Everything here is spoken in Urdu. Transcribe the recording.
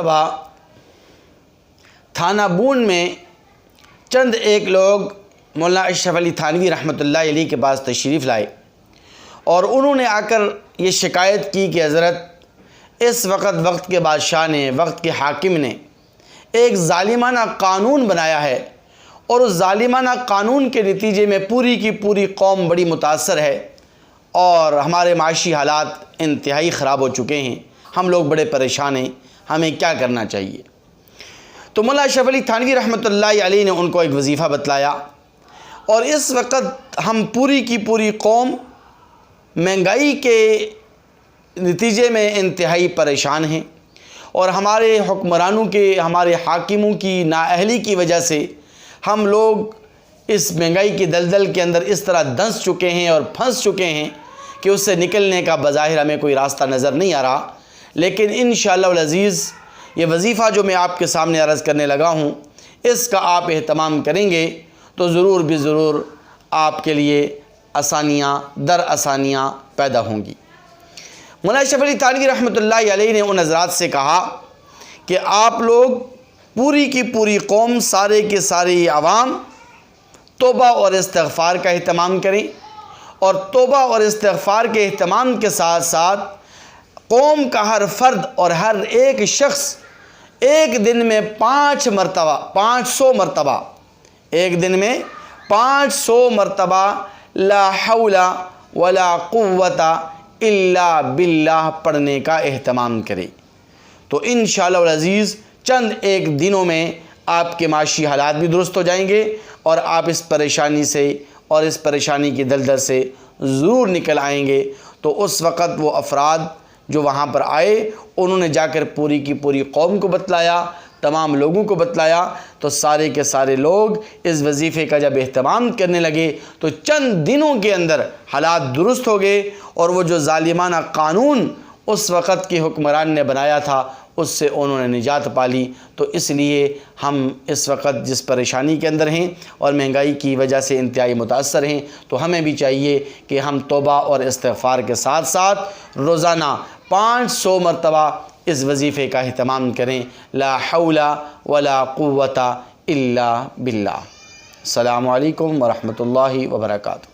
مرتبہ تھانہ بون میں چند ایک لوگ مولانا اشرف علی تھانوی رحمۃ اللہ علیہ کے پاس تشریف لائے اور انہوں نے آ کر یہ شکایت کی کہ حضرت اس وقت کے بادشاہ نے، وقت کے حاکم نے ایک ظالمانہ قانون بنایا ہے اور اس ظالمانہ قانون کے نتیجے میں پوری کی پوری قوم بڑی متاثر ہے اور ہمارے معاشی حالات انتہائی خراب ہو چکے ہیں، ہم لوگ بڑے پریشان ہیں، ہمیں کیا کرنا چاہیے؟ تو مولانا اشرف علی تھانوی رحمۃ اللہ علیہ نے ان کو ایک وظیفہ بتلایا، اور اس وقت ہم پوری کی پوری قوم مہنگائی کے نتیجے میں انتہائی پریشان ہیں، اور ہمارے حکمرانوں کے، ہمارے حاکموں کی نااہلی کی وجہ سے ہم لوگ اس مہنگائی کی دلدل کے اندر اس طرح دھنس چکے ہیں اور پھنس چکے ہیں کہ اس سے نکلنے کا بظاہر ہمیں کوئی راستہ نظر نہیں آ رہا۔ لیکن انشاءاللہ العزیز یہ وظیفہ جو میں آپ کے سامنے عرض کرنے لگا ہوں، اس کا آپ اہتمام کریں گے تو ضرور بھی ضرور آپ کے لیے آسانیاں در آسانیاں پیدا ہوں گی۔ مولانا اشرف علی تھانوی رحمۃ اللہ علیہ نے ان حضرات سے کہا کہ آپ لوگ پوری کی پوری قوم، سارے کے سارے عوام توبہ اور استغفار کا اہتمام کریں، اور توبہ اور استغفار کے اہتمام کے ساتھ ساتھ قوم کا ہر فرد اور ہر ایک شخص ایک دن میں 500 مرتبہ ایک دن میں 500 مرتبہ لا حول ولا قوت الا باللہ پڑھنے کا اہتمام کرے، تو انشاءاللہ العزیز چند ایک دنوں میں آپ کے معاشی حالات بھی درست ہو جائیں گے اور آپ اس پریشانی سے اور اس پریشانی کی دلدل سے ضرور نکل آئیں گے۔ تو اس وقت وہ افراد جو وہاں پر آئے، انہوں نے جا کر پوری کی پوری قوم کو بتلایا، تمام لوگوں کو بتلایا، تو سارے کے سارے لوگ اس وظیفے کا جب اہتمام کرنے لگے تو چند دنوں کے اندر حالات درست ہو گئے، اور وہ جو ظالمانہ قانون اس وقت کے حکمران نے بنایا تھا اس سے انہوں نے نجات پا لی۔ تو اس لیے ہم اس وقت جس پریشانی کے اندر ہیں اور مہنگائی کی وجہ سے انتہائی متاثر ہیں، تو ہمیں بھی چاہیے کہ ہم توبہ اور استغفار کے ساتھ ساتھ روزانہ 500 مرتبہ اس وظیفے کا اہتمام کریں، لا حول ولا قوت الا باللہ۔ السلام علیکم ورحمۃ اللہ وبرکاتہ۔